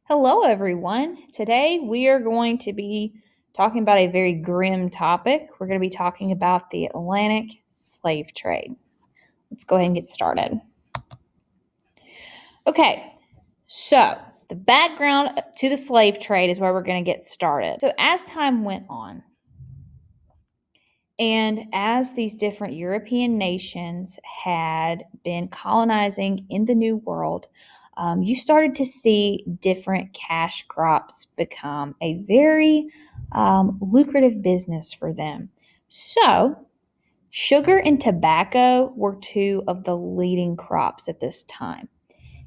Hello, everyone. Today we are going to be talking about a very grim topic. We're going to be talking about the Atlantic slave trade. Let's go ahead and get started. Okay, so the background to the slave trade is where we're going to get started. So, as time went on, and as these different European nations had been colonizing in the New World, you started to see different cash crops become a very lucrative business for them. So, sugar and tobacco were two of the leading crops at this time.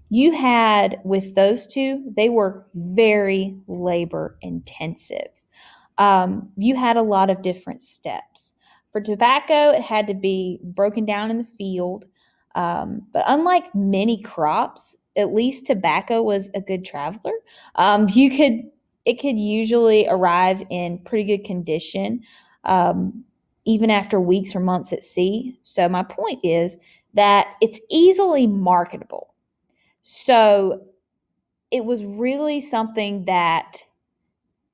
You had, with those two, they were very labor intensive. You had a lot of different steps. For tobacco, it had to be broken down in the field. But unlike many crops, at least tobacco was a good traveler. It could usually arrive in pretty good condition, even after weeks or months at sea. So my point is that it's easily marketable. So it was really something that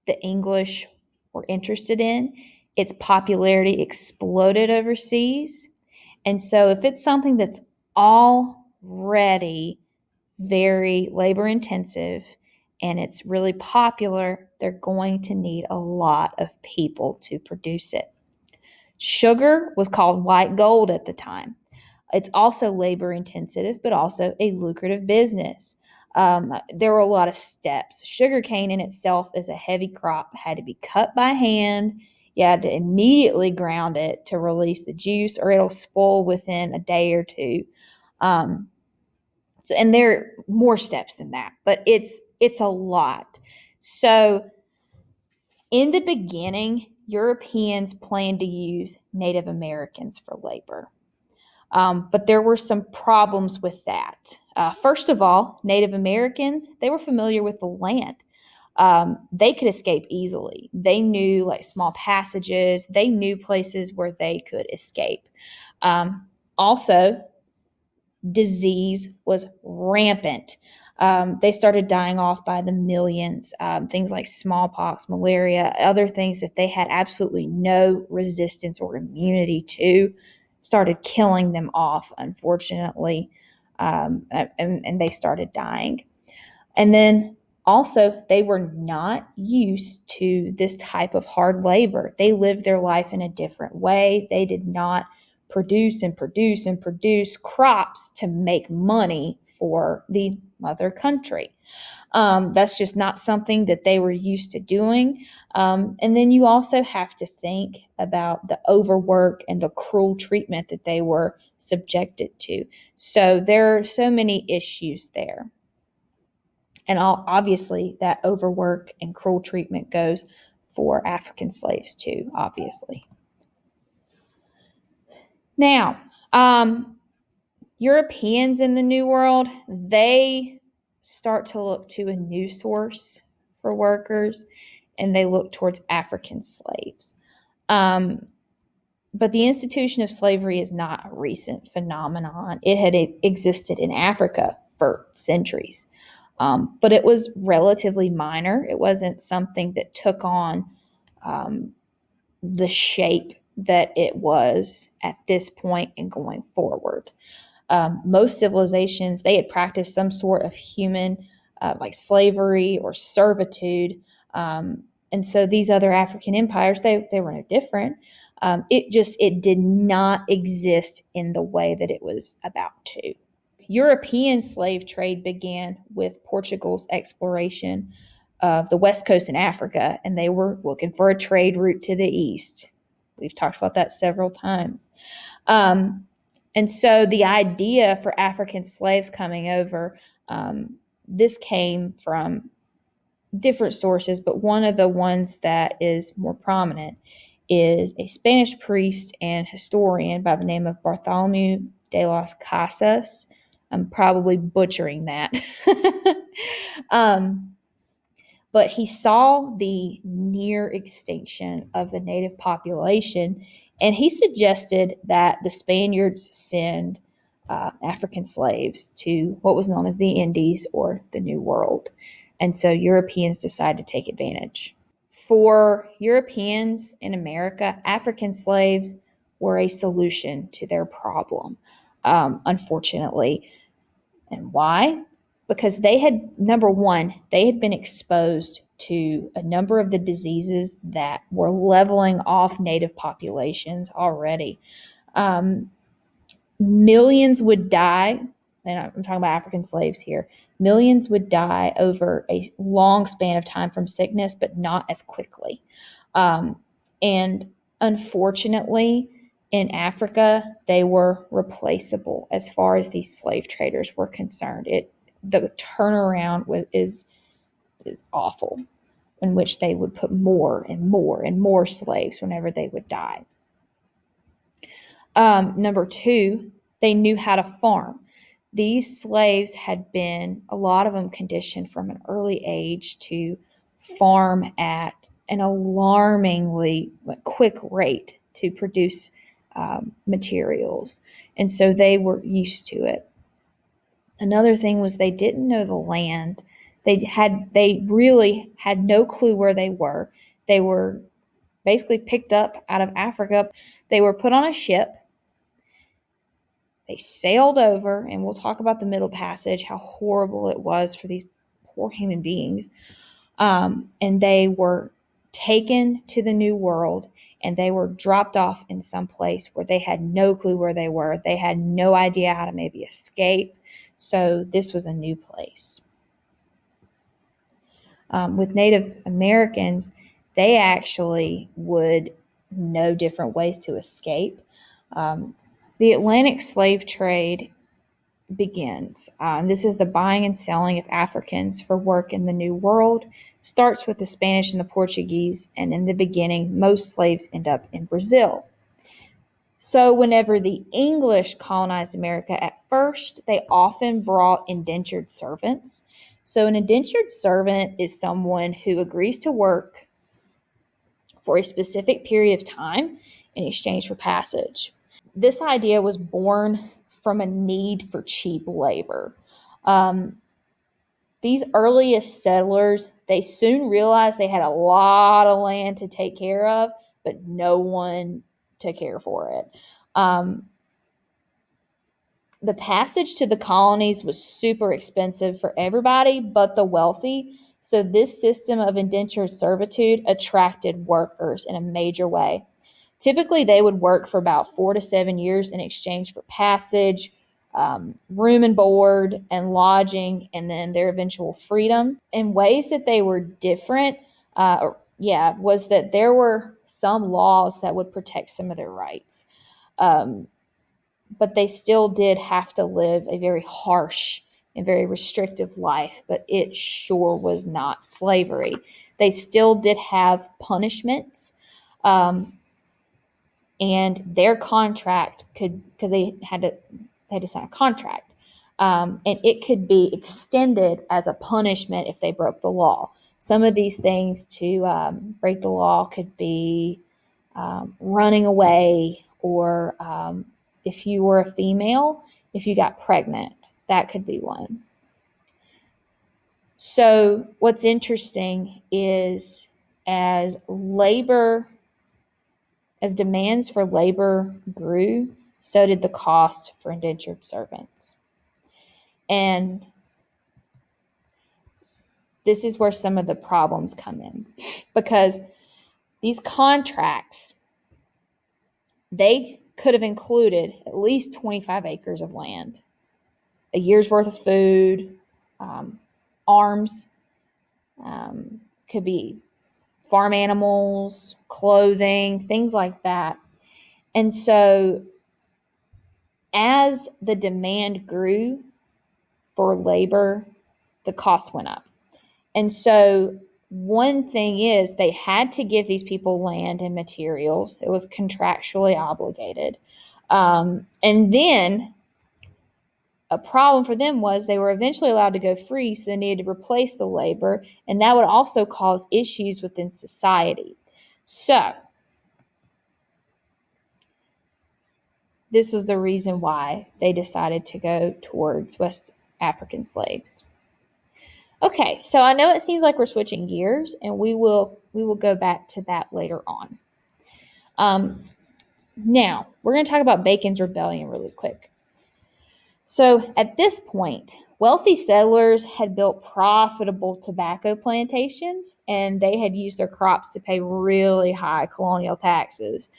the English were interested in. Its popularity exploded overseas. And so, if it's something that's already very labor intensive and it's really popular, they're going to need a lot of people to produce it. Sugar was called white gold at the time. It's also labor intensive, but also a lucrative business. There were a lot of steps. Sugarcane in itself is a heavy crop, had to be cut by hand. You had to immediately ground it to release the juice, or it'll spoil within a day or two. And there are more steps than that, but it's a lot. So in the beginning, Europeans planned to use Native Americans for labor. But there were some problems with that. First of all, Native Americans, they were familiar with the land. They could escape easily. They knew like small passages. They knew places where they could escape. Also, disease was rampant. They started dying off by the millions. Things like smallpox, malaria, other things that they had absolutely no resistance or immunity to started killing them off, unfortunately, and they started dying. And then also, they were not used to this type of hard labor. They lived their life in a different way. They did not produce and produce and produce crops to make money for the mother country. That's just not something that they were used to doing. And then you also have to think about the overwork and the cruel treatment that they were subjected to. So there are so many issues there. And obviously, that overwork and cruel treatment goes for African slaves too, obviously. Now, Europeans in the New World, they start to look to a new source for workers, and they look towards African slaves. But the institution of slavery is not a recent phenomenon. It had existed in Africa for centuries. But it was relatively minor. It wasn't something that took on the shape that it was at this point and going forward. Most civilizations, they had practiced some sort of human, like slavery or servitude. And so these other African empires, they were no different. It did not exist in the way that it was about to. European slave trade began with Portugal's exploration of the West Coast in Africa, and they were looking for a trade route to the east. We've talked about that several times. And so the idea for African slaves coming over, this came from different sources, but one of the ones that is more prominent is a Spanish priest and historian by the name of Bartholomew de las Casas. I'm probably butchering that. But he saw the near extinction of the native population, and he suggested that the Spaniards send African slaves to what was known as the Indies or the New World. And so Europeans decided to take advantage. For Europeans in America, African slaves were a solution to their problem, unfortunately. And why? Because they had, number one, they had been exposed to a number of the diseases that were leveling off native populations already. Um, Millions would die, and I'm talking about African slaves here. Millions would die over a long span of time from sickness, but not as quickly. And unfortunately, in Africa, they were replaceable as far as these slave traders were concerned. The turnaround is awful, in which they would put more and more and more slaves whenever they would die. Number two, they knew how to farm. These slaves had been, a lot of them, conditioned from an early age to farm at an alarmingly quick rate to produce materials. And so they were used to it. Another thing was they didn't know the land. They really had no clue where they were. They were basically picked up out of Africa. They were put on a ship. They sailed over, and we'll talk about the Middle Passage, how horrible it was for these poor human beings. And they were taken to the New World, and they were dropped off in some place where they had no clue where they were. They had no idea how to maybe escape. So this was a new place. With Native Americans, they actually would know different ways to escape. The Atlantic slave trade begins. This is the buying and selling of Africans for work in the New World. Starts with the Spanish and the Portuguese, and in the beginning, most slaves end up in Brazil. So whenever the English colonized America at first, they often brought indentured servants. So an indentured servant is someone who agrees to work for a specific period of time in exchange for passage. This idea was born from a need for cheap labor. These earliest settlers, they soon realized they had a lot of land to take care of, but no one to care for it. The passage to the colonies was super expensive for everybody but the wealthy. So this system of indentured servitude attracted workers in a major way. Typically, they would work for about 4 to 7 years in exchange for passage, room and board, and lodging, and then their eventual freedom. In ways that they were different, was that there were some laws that would protect some of their rights. But they still did have to live a very harsh and very restrictive life, but it sure was not slavery. They still did have punishments. And their contract could, because they had to sign a contract, and it could be extended as a punishment if they broke the law. Some of these things to break the law could be running away, or if you were a female, if you got pregnant, that could be one. So what's interesting is as demands for labor grew, so did the cost for indentured servants. And this is where some of the problems come in, because these contracts, they could have included at least 25 acres of land, a year's worth of food, arms, could be farm animals, clothing, things like that. And so as the demand grew for labor, the cost went up. And so one thing is they had to give these people land and materials. It was contractually obligated. And then a problem for them was they were eventually allowed to go free, so they needed to replace the labor, and that would also cause issues within society. So this was the reason why they decided to go towards West African slaves. Okay, so I know it seems like we're switching gears, and we will go back to that later on. Now we're going to talk about Bacon's rebellion really quick. So at this point, wealthy settlers had built profitable tobacco plantations, and they had used their crops to pay really high colonial taxes.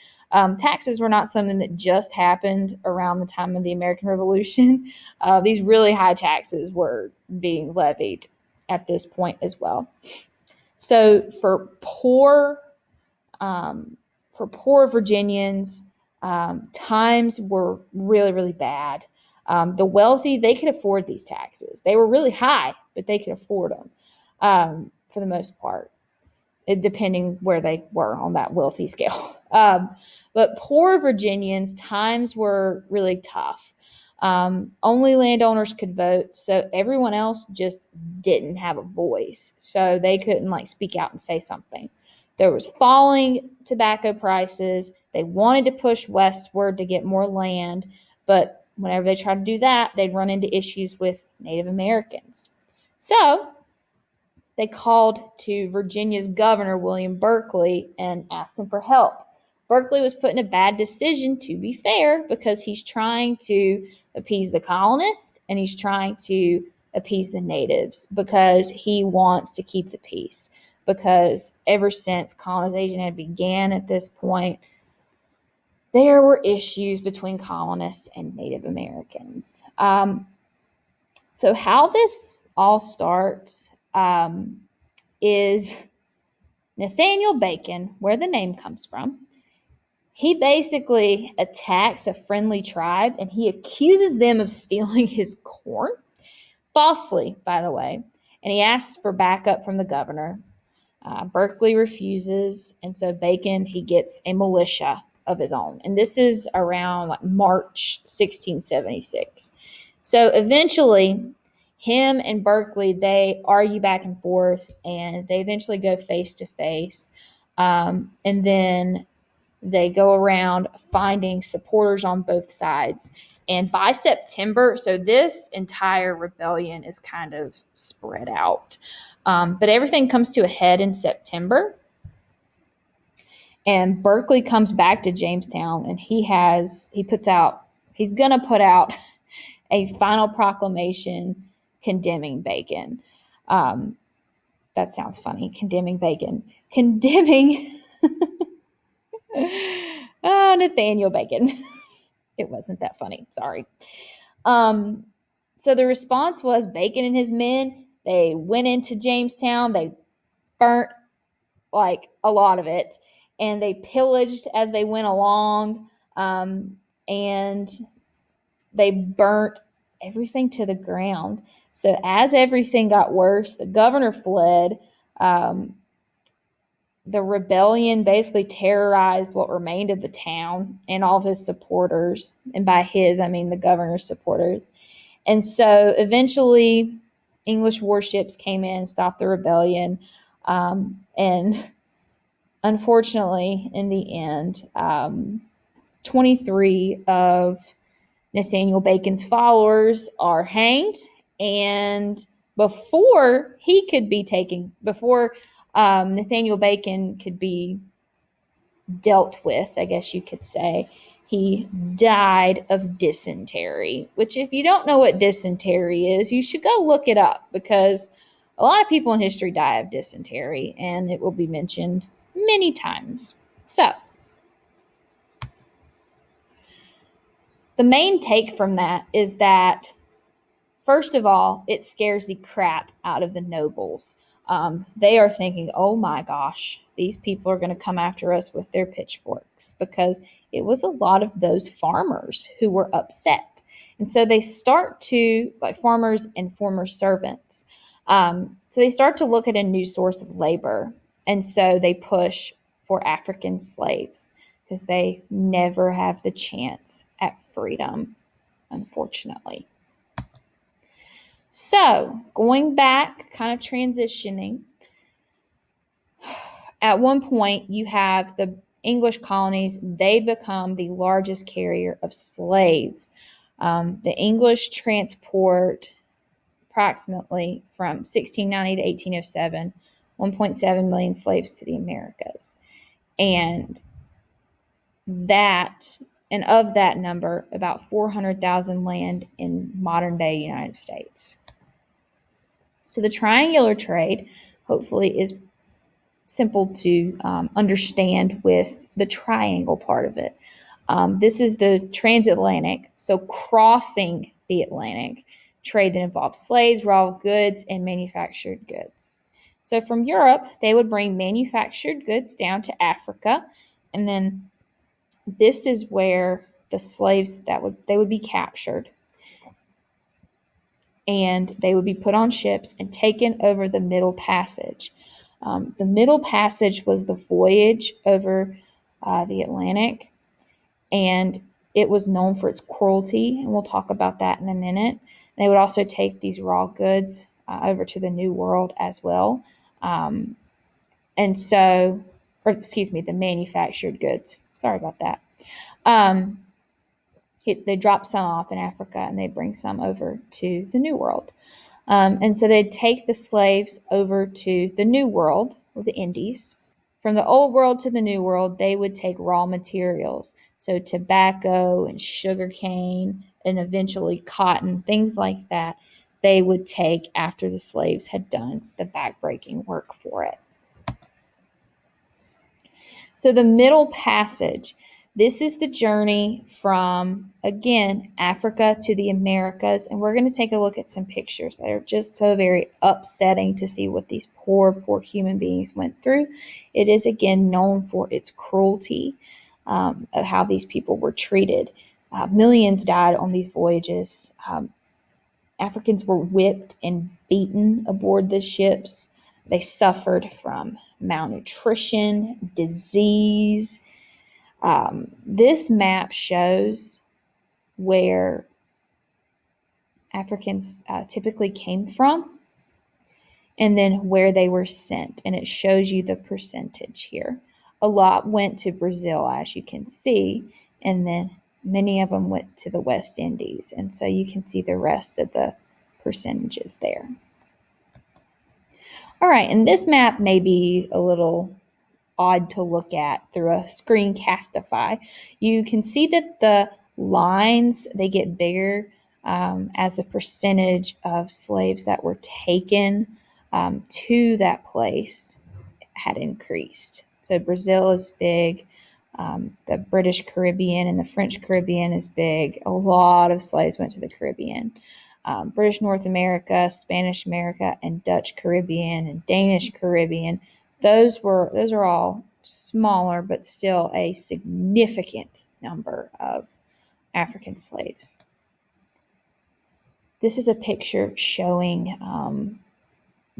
Taxes were not something that just happened around the time of the American Revolution. These really high taxes were being levied at this point as well. So for poor Virginians, times were really, really bad. The wealthy, they could afford these taxes. They were really high, but they could afford them for the most part, depending where they were on that wealthy scale. But poor Virginians, times were really tough. Only landowners could vote, so everyone else just didn't have a voice. So they couldn't speak out and say something. There was falling tobacco prices. They wanted to push westward to get more land, but whenever they tried to do that, they'd run into issues with Native Americans. So they called to Virginia's governor, William Berkeley, and asked him for help. Berkeley was put in a bad decision, to be fair, because he's trying to appease the colonists and he's trying to appease the natives because he wants to keep the peace. Because ever since colonization had began at this point, there were issues between colonists and Native Americans. So how this all starts is Nathaniel Bacon, where the name comes from. He basically attacks a friendly tribe and he accuses them of stealing his corn, falsely, by the way, and he asks for backup from the governor. Berkeley refuses, and so Bacon, he gets a militia of his own, and this is around March 1676. So eventually, him and Berkeley, they argue back and forth, and they eventually go face to face, and then they go around finding supporters on both sides. And by September, so this entire rebellion is kind of spread out. But everything comes to a head in September. And Berkeley comes back to Jamestown and he's going to put out a final proclamation condemning Bacon. That sounds funny, condemning Bacon. Condemning Nathaniel Bacon. It wasn't that funny. Sorry. So the response was Bacon and his men, they went into Jamestown. They burnt a lot of it, and they pillaged as they went along, and they burnt everything to the ground. So as everything got worse, the governor fled. The rebellion basically terrorized what remained of the town and all of his supporters. And by his, I mean the governor's supporters. And so eventually English warships came in and stopped the rebellion. And unfortunately, in the end, 23 of Nathaniel Bacon's followers are hanged. And before Nathaniel Bacon could be dealt with, I guess you could say, he died of dysentery, which if you don't know what dysentery is, you should go look it up because a lot of people in history die of dysentery and it will be mentioned many times. So, the main take from that is that, first of all, it scares the crap out of the nobles. They are thinking, oh my gosh, these people are going to come after us with their pitchforks because it was a lot of those farmers who were upset. And so they start to, farmers and former servants, so they start to look at a new source of labor. And so they push for African slaves because they never have the chance at freedom, unfortunately. So, going back, kind of transitioning, at one point you have the English colonies, they become the largest carrier of slaves. The English transport approximately from 1690 to 1807, 1.7 million slaves to the Americas. And of that number, about 400,000 land in modern day United States. So the triangular trade, hopefully, is simple to understand with the triangle part of it. This is the transatlantic, so crossing the Atlantic trade that involves slaves, raw goods, and manufactured goods. So from Europe, they would bring manufactured goods down to Africa, and then this is where the slaves they would be captured, and they would be put on ships and taken over the Middle Passage. The Middle Passage was the voyage over the Atlantic, and it was known for its cruelty, and we'll talk about that in a minute. They would also take these raw goods over to the New World as well. The manufactured goods. Sorry about that. They drop some off in Africa, and they bring some over to the New World. And so they'd take the slaves over to the New World, or the Indies. From the Old World to the New World, they would take raw materials, so tobacco and sugarcane and eventually cotton, things like that, they would take after the slaves had done the backbreaking work for it. So the Middle Passage, this is the journey from, again, Africa to the Americas, and we're going to take a look at some pictures that are just so very upsetting to see what these poor, poor human beings went through. It is, again, known for its cruelty of how these people were treated. Millions died on these voyages. Africans were whipped and beaten aboard the ships. They suffered from malnutrition, disease. This map shows where Africans typically came from and then where they were sent. And it shows you the percentage here. A lot went to Brazil, as you can see, and then many of them went to the West Indies. And so you can see the rest of the percentages there. All right, and this map may be a little odd to look at through a screencastify. You can see that the lines, they get bigger as the percentage of slaves that were taken to that place had increased. So Brazil is big. The British Caribbean and the French Caribbean is big. A lot of slaves went to the Caribbean. British North America, Spanish America, and Dutch Caribbean and Danish Caribbean. Those are all smaller, but still a significant number of African slaves. This is a picture showing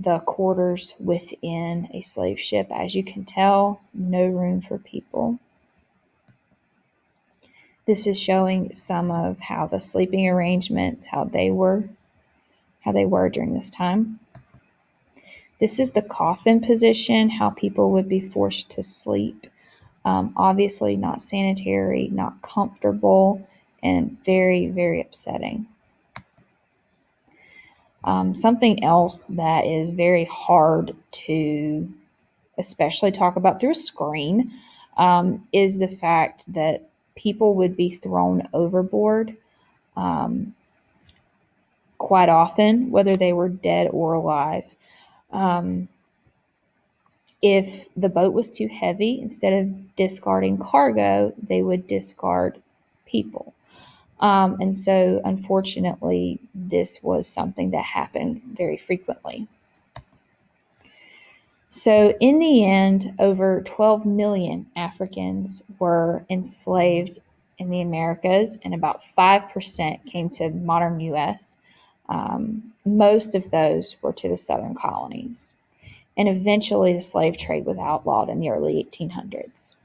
the quarters within a slave ship. As you can tell, no room for people. This is showing some of how the sleeping arrangements, how they were during this time. This is the coffin position, how people would be forced to sleep. Obviously not sanitary, not comfortable, and very, very upsetting. Something else that is very hard to especially talk about through a screen is the fact that people would be thrown overboard quite often, whether they were dead or alive. If the boat was too heavy, instead of discarding cargo, they would discard people. And so, unfortunately, this was something that happened very frequently. So, in the end, over 12 million Africans were enslaved in the Americas, and about 5% came to modern U.S. Most of those were to the southern colonies. And eventually the slave trade was outlawed in the early 1800s.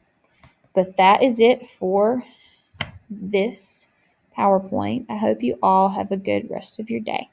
But that is it for this PowerPoint. I hope you all have a good rest of your day.